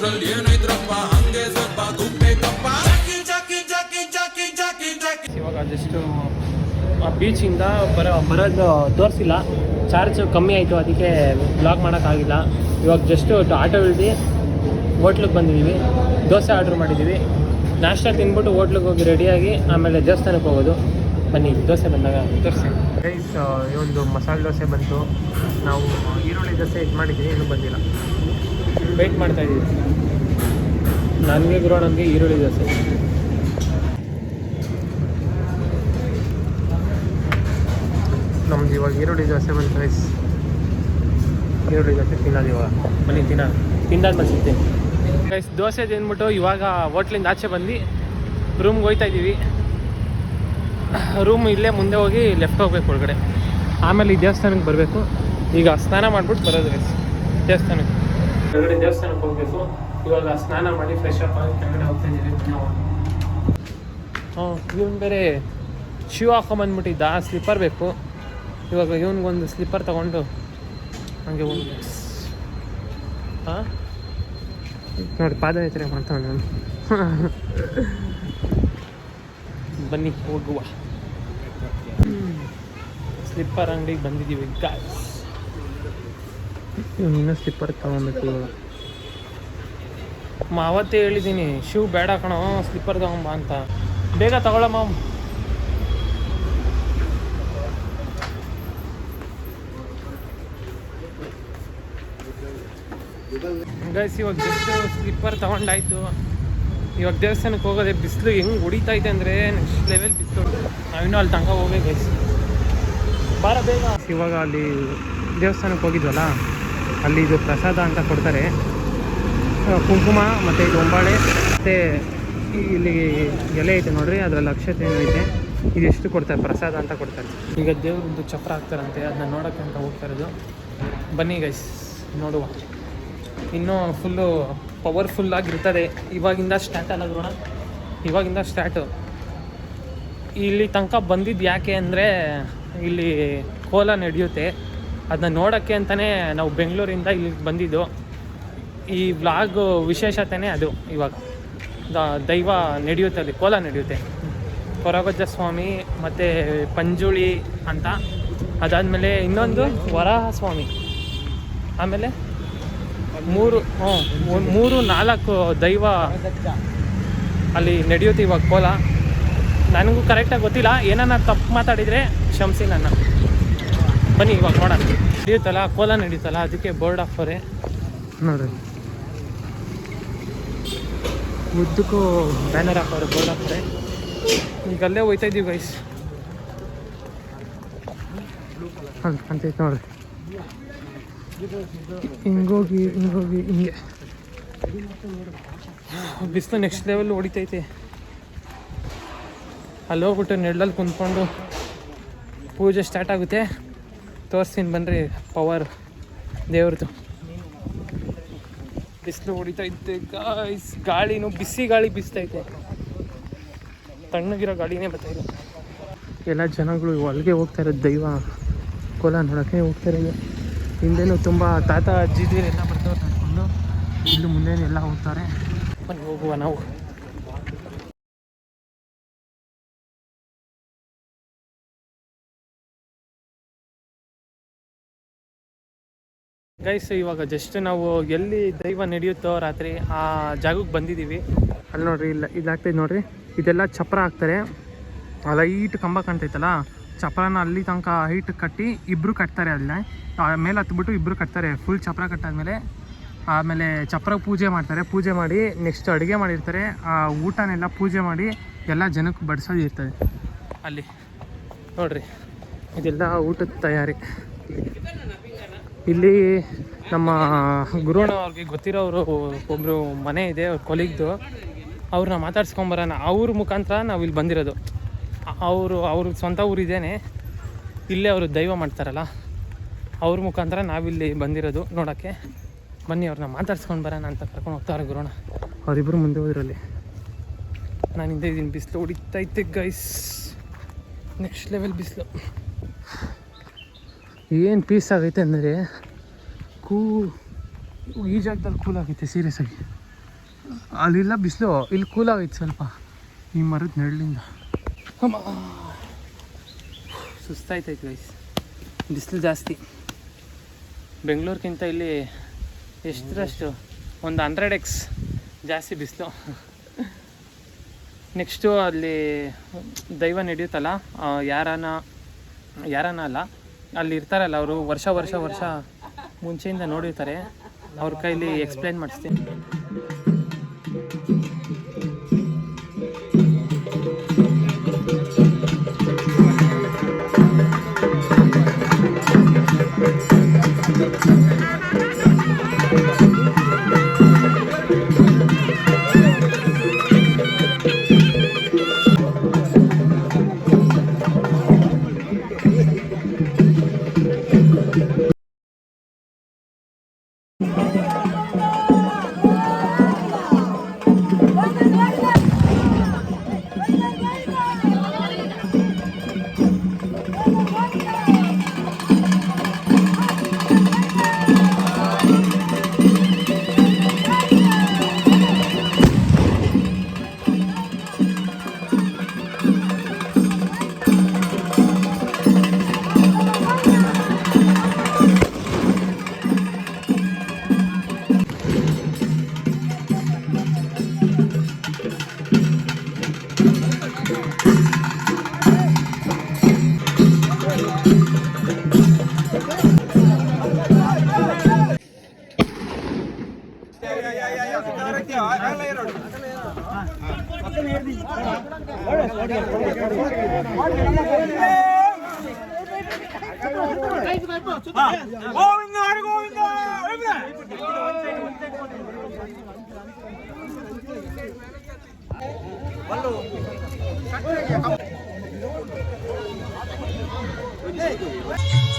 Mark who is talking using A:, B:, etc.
A: ಊರಲ್ಲಿ ಏನೈತ್ರಪ್ಪ ಹಂಗೆ ಸ್ವಲ್ಪ ದುಬ್ಬೇಕಪ್ಪ.
B: ಇವಾಗ ಜಸ್ಟ್ ಆ ಬೀಚಿಂದ ಬರೋದು ತೋರಿಸಿಲ್ಲ, ಚಾರ್ಜ್ ಕಮ್ಮಿ ಆಯಿತು, ಅದಕ್ಕೆ ಬ್ಲಾಗ್ ಮಾಡೋಕ್ಕಾಗಿಲ್ಲ. ಇವಾಗ ಜಸ್ಟ್ ಆಟೋ ಇಳಿದು ಹೋಟ್ಲಿಗೆ ಬಂದಿದ್ದೀವಿ, ದೋಸೆ ಆರ್ಡ್ರ್ ಮಾಡಿದ್ದೀವಿ. ನಾಷ್ಟ ತಿಂದ್ಬಿಟ್ಟು ಹೋಟ್ಲಿಗೆ ಹೋಗಿ ರೆಡಿಯಾಗಿ ಆಮೇಲೆ ದೇವಸ್ಥಾನಕ್ಕೆ ಹೋಗೋದು. ಬನ್ನಿ ದೋಸೆ ಬಂದಾಗ ತೋರಿಸಿ. ರೈಸ್ ಈ ಒಂದು ಮಸಾಲೆ ದೋಸೆ ಬಂತು, ನಾವು ಈರುಳ್ಳಿ ದೋಸೆ ಇದು ಮಾಡಿದ್ದೀವಿ, ಇನ್ನೂ ಬಂದಿಲ್ಲ, ವೆಯ್ಟ್ ಮಾಡ್ತಾಯಿದ್ದೀವಿ. ನನಗೆ ನಮಗೆ ಈರುಳ್ಳಿ ದೋಸೆ. ನಮ್ದು ಇವಾಗ ಈರುಳ್ಳಿ ದೋಸೆ ಬಂತು ರೈಸ್. ಈರುಳ್ಳಿ ದೋಸೆ ತಿನ್ನೋದು ಇವಾಗ, ಬನ್ನಿ ತಿಂದಾದ್ಮೇಲೆ ಸಿಗ್ತೀನಿ ರೈಸ್. ದೋಸೆ ತಿಂದ್ಬಿಟ್ಟು ಇವಾಗ ಹೋಟ್ಲಿಂದ ಆಚೆ ಬಂದು ರೂಮ್ಗೆ ಹೋಗ್ತಾ ಇದ್ದೀವಿ. ರೂಮ್ ಇಲ್ಲೇ ಮುಂದೆ ಹೋಗಿ ಲೆಫ್ಟ್ ಹೋಗ್ಬೇಕು ಒಳಗಡೆ, ಆಮೇಲೆ ಈ ದೇವಸ್ಥಾನಕ್ಕೆ ಬರಬೇಕು. ಈಗ ಸ್ನಾನ ಮಾಡ್ಬಿಟ್ಟು ಬರೋದು ರೈಸ್ ದೇವಸ್ಥಾನಕ್ಕೆ. ಹೊರಗಡೆ ದೇವಸ್ಥಾನಕ್ಕೆ ಹೋಗಬೇಕು. ಇವಾಗ ಸ್ನಾನ ಮಾಡಿ ಫ್ರೆಶ್ ಅಪ್ ಆಗಿ ಕೆಳಗಡೆ ಹೋಗ್ತಾ ಇದ್ದೀವಿ. ಇವನು ಬೇರೆ ಶೂ ಹಾಕೊಂಬಂದ್ಬಿಟ್ಟಿದ್ದ, ಸ್ಲಿಪ್ಪರ್ ಬೇಕು. ಇವಾಗ ಇವನಿಗೊಂದು ಸ್ಲಿಪ್ಪರ್ ತೊಗೊಂಡು ಹಂಗೆ ಹೋಗಿ. ಹಾಂ ನೋಡಿ ಪಾದಯಾತ್ರೆ ಮಾಡ್ತಾವೆ ನಾನು. ಬನ್ನಿ ಹೋಗುವ. ಸ್ಲಿಪ್ಪರ್ ಅಂಗಡಿಗೆ ಬಂದಿದ್ದೀವಿ ಗಾಯ್ಸ್. ಇನ್ನೂ ಸ್ಲಿಪ್ಪರ್ ತೊಗೊಬೇಕು ಇವಾಗ. ಅವತ್ತೇ ಹೇಳಿದ್ದೀನಿ ಶೂ ಬೇಡ ಕಣೋ, ಸ್ಲಿಪ್ಪರ್ ತೊಗೊಂಬ ಅಂತ. ಬೇಗ ತಗೊಳ್ಳಮ್ಮ. ಗೈಸ್ ಇವಾಗ ಜಸ್ಟ್ ಸ್ಲಿಪ್ಪರ್ ತೊಗೊಂಡಾಯ್ತು. ಇವಾಗ ದೇವಸ್ಥಾನಕ್ಕೆ ಹೋಗೋದೆ. ಬಿಸಿಲು ಹೆಂಗೆ ಹೊಡಿತೈತೆ ಅಂದರೆ ನೆಕ್ಸ್ಟ್ ಲೆವೆಲ್ ಬಿಸಿಲು. ನಾವಿನ್ನೂ ಅಲ್ಲಿ ತನಕ ಹೋಗ್ಬೇಕು ಗೈಸ್, ಬಾರ ಬೇಗ. ಇವಾಗ ಅಲ್ಲಿ ದೇವಸ್ಥಾನಕ್ಕೆ ಹೋಗಿದ್ವಲ್ಲ, ಅಲ್ಲಿ ಇದು ಪ್ರಸಾದ ಅಂತ ಕೊಡ್ತಾರೆ. ಕುಂಕುಮ ಮತ್ತು ಇದು ಒಂಬಾಳೆ ಮತ್ತು ಇಲ್ಲಿ ಎಲೆ ಐತೆ ನೋಡ್ರಿ, ಅದರಲ್ಲಿ ಅಕ್ಷತೆ ಐತೆ. ಇದೆಷ್ಟು ಕೊಡ್ತಾರೆ, ಪ್ರಸಾದ ಅಂತ ಕೊಡ್ತಾರೆ. ಈಗ ದೇವ್ರದ್ದು ಚಪ್ರ ಹಾಕ್ತಾರಂತೆ, ಅದನ್ನ ನೋಡೋಕ್ಕೆ ಅಂತ ಹೋಗ್ತಾ ಇರೋದು. ಬನ್ನಿ ಗೈಸ್ ನೋಡುವ. ಇನ್ನೂ ಫುಲ್ಲು ಪವರ್ಫುಲ್ಲಾಗಿರ್ತದೆ. ಇವಾಗಿಂದ ಸ್ಟಾರ್ಟ್ ಅಲ್ಲ, ಇವಾಗಿಂದ ಸ್ಟಾರ್ಟು. ಇಲ್ಲಿ ತನಕ ಬಂದಿದ್ದು ಯಾಕೆ ಅಂದರೆ ಇಲ್ಲಿ ಕೋಲ ನಡೆಯುತ್ತೆ, ಅದನ್ನ ನೋಡೋಕ್ಕೆ ಅಂತಲೇ ನಾವು ಬೆಂಗಳೂರಿಂದ ಇಲ್ಲಿಗೆ ಬಂದಿದ್ದು. ಈ ವ್ಲಾಗ್ ವಿಶೇಷತೆಯೇ ಅದು. ಇವಾಗ ದೈವ ನಡೆಯುತ್ತೆ, ಅಲ್ಲಿ ಕೋಲ ನಡೆಯುತ್ತೆ. ಕೊರಗಜ್ಜ ಸ್ವಾಮಿ ಮತ್ತು ಪಂಜುಳಿ ಅಂತ, ಅದಾದಮೇಲೆ ಇನ್ನೊಂದು ವರಾಹ ಸ್ವಾಮಿ, ಆಮೇಲೆ 3-4 ದೈವ ಅಲ್ಲಿ ನಡೆಯುತ್ತೆ ಇವಾಗ ಕೋಲ. ನನಗೂ ಕರೆಕ್ಟಾಗಿ ಗೊತ್ತಿಲ್ಲ, ಏನನ್ನ ತಪ್ಪು ಮಾತಾಡಿದರೆ ಕ್ಷಮಿಸಿ ನನ್ನ. ಬನ್ನಿ ಇವಾಗ ನೋಡೋಣ. ನಡೆಯುತ್ತಲ್ಲ ಕೋಲ ನಡೆಯುತ್ತಲ್ಲ, ಅದಕ್ಕೆ ಬೋರ್ಡ್ ಹಾಕೋರೆ ನೋಡ್ರಿ. ಉದ್ದಕ್ಕೂ ಬ್ಯಾನರ್ ಹಾಕೋರೆ, ಬೋರ್ಡ್ ಹಾಕೋರೆ. ಈಗ ಅಲ್ಲೇ ಹೋಗ್ತಾ ಇದ್ದೀವಿ ಗೈಸ್. ಅಂತೈತೆ ನೋಡ್ರಿ, ಹಿಂಗೋಗಿ ಹಿಂಗೆ. ಬಿಸಿಲು ನೆಕ್ಸ್ಟ್ ಲೆವೆಲ್ ಹೊಡಿತೈತೆ. ಅಲ್ಲಿ ಹೋಗ್ಬಿಟ್ಟು ನೆರಳಲ್ಲಿ ಕುಂತ್ಕೊಂಡು ಪೂಜೆ ಸ್ಟಾರ್ಟ್ ಆಗುತ್ತೆ. ತೋರಿಸ್ತೀನಿ ಬನ್ನಿರಿ ಪವರ್ ದೇವ್ರದ್ದು. ಬಿಸಿಲು ಹೊಡಿತೈತೆ ಗಾಯ್ಸ್, ಗಾಳಿನೂ ಬಿಸಿ ಗಾಳಿ ಬೀಸ್ತೈತೆ, ತಣ್ಣಗಿರೋ ಗಾಳಿನೇ ಬರ್ತಾಯಿದೆ. ಎಲ್ಲ ಜನಗಳು ಅಲ್ಲಿಗೆ ಹೋಗ್ತಾ ಇರೋದು, ದೈವ ಕೋಲ ನೋಡೋಕ್ಕೆ ಹೋಗ್ತಾ ಇರೋದು. ಹಿಂದೆನೂ ತುಂಬ ತಾತ ಅಜ್ಜಿದಿರೆಲ್ಲ ಬರ್ತಾರೆ ನಡ್ಕೊಂಡು, ಇಲ್ಲೂ ಮುಂದೆನೂ ಎಲ್ಲ ಹೋಗ್ತಾರೆ. ಬನ್ನಿ ಹೋಗುವ ನಾವು. ಗೈಸ್ ಇವಾಗ ಜಸ್ಟ್ ನಾವು ಎಲ್ಲಿ ದೈವ ನಡೆಯುತ್ತೋ ರಾತ್ರಿ ಆ ಜಾಗಕ್ಕೆ ಬಂದಿದ್ದೀವಿ. ಅಲ್ಲಿ ನೋಡ್ರಿ, ಇಲ್ಲ ಇದಾಗ್ತೈತೆ ನೋಡ್ರಿ, ಇದೆಲ್ಲ ಚಪ್ರ ಹಾಕ್ತಾರೆ. ಲೈಟ್ ಕಂಬ ಕಾಣ್ತೈತಲ್ಲ, ಚಪ್ರನ ಅಲ್ಲಿ ತನಕ ಹೈಟ್ ಕಟ್ಟಿ ಇಬ್ಬರು ಕಟ್ತಾರೆ. ಅಲ್ಲೇ ಮೇಲೆ ಹತ್ಬಿಟ್ಟು ಇಬ್ಬರು ಕಟ್ತಾರೆ. ಫುಲ್ ಚಪ್ರ ಕಟ್ಟಾದ್ಮೇಲೆ ಆಮೇಲೆ ಚಪ್ರ ಪೂಜೆ ಮಾಡ್ತಾರೆ. ಪೂಜೆ ಮಾಡಿ ನೆಕ್ಸ್ಟ್ ಅಡುಗೆ ಮಾಡಿರ್ತಾರೆ. ಆ ಊಟನೆಲ್ಲ ಪೂಜೆ ಮಾಡಿ ಎಲ್ಲ ಜನಕ್ಕೆ ಬಡಿಸೋದು ಇರ್ತದೆ ಅಲ್ಲಿ ನೋಡ್ರಿ. ಇದೆಲ್ಲ ಊಟದ ತಯಾರಿ. ಇಲ್ಲಿ ನಮ್ಮ ಗುರುಣ ಅವ್ರಿಗೆ ಗೊತ್ತಿರೋರು ಒಬ್ಬರು ಮನೆ ಇದೆ, ಅವ್ರ ಕೊಲಿಗ್ದು. ಅವ್ರನ್ನ ಮಾತಾಡ್ಸ್ಕೊಂಬರೋಣ, ಅವ್ರ ಮುಖಾಂತರ ನಾವು ಇಲ್ಲಿ ಬಂದಿರೋದು. ಅವ್ರ ಸ್ವಂತ ಊರಿದ್ದೇನೆ, ಇಲ್ಲೇ ಅವರು ದೈವ ಮಾಡ್ತಾರಲ್ಲ, ಅವ್ರ ಮುಖಾಂತರ ನಾವಿಲ್ಲಿ ಬಂದಿರೋದು ನೋಡೋಕ್ಕೆ. ಬನ್ನಿ ಅವ್ರನ್ನ ಮಾತಾಡ್ಸ್ಕೊಂಡು ಬರೋಣ ಅಂತ ಕರ್ಕೊಂಡು ಹೋಗ್ತಾರೆ ಗುರುಣ. ಅವರಿಬ್ಬರು ಮುಂದೆ ಹೋದ್ರಲ್ಲಿ, ನಾನು ಹಿಂದೆ ಇದ್ದೀನಿ. ಬಿಸಿಲು ಹೊಡಿತೈತೆ ಗೈಸ್, ನೆಕ್ಸ್ಟ್ ಲೆವೆಲ್ ಬಿಸಿಲು. ಏನು ಪೀಸ್ ಆಗೈತೆ ಅಂದರೆ ಈ ಜಾಗದಲ್ಲಿ ಕೂಲ್ ಆಗೈತೆ ಸೀರಿಯಸ್ ಆಗಿ. ಅಲ್ಲಿಲ್ಲ ಬಿಸಿಲು, ಇಲ್ಲಿ ಕೂಲಾಗೈತೆ ಸ್ವಲ್ಪ ಈ ಮರದ ನೆರಳಿಂದ. ಸುಸ್ತಾಯ್ತೈತೆ ಗೈಸ್, ಬಿಸಿಲು ಜಾಸ್ತಿ. ಬೆಂಗಳೂರಿಗಿಂತ ಇಲ್ಲಿ ಎಷ್ಟರಷ್ಟು ಒಂದು 100x ಜಾಸ್ತಿ ಬಿಸಿಲು. ನೆಕ್ಸ್ಟು ಅಲ್ಲಿ ದೈವ ನಡೆಯುತ್ತಲ್ಲ, ಯಾರನ ಅಲ್ಲ, ಅಲ್ಲಿ ಇರ್ತಾರಲ್ಲ ಅವರು, ವರ್ಷ ಮುಂಚೆಯಿಂದ ನೋಡಿರ್ತಾರೆ, ಅವ್ರ ಕೈಲಿ ಎಕ್ಸ್ಪ್ಲೈನ್ ಮಾಡಿಸ್ತೀನಿ.
C: Hey!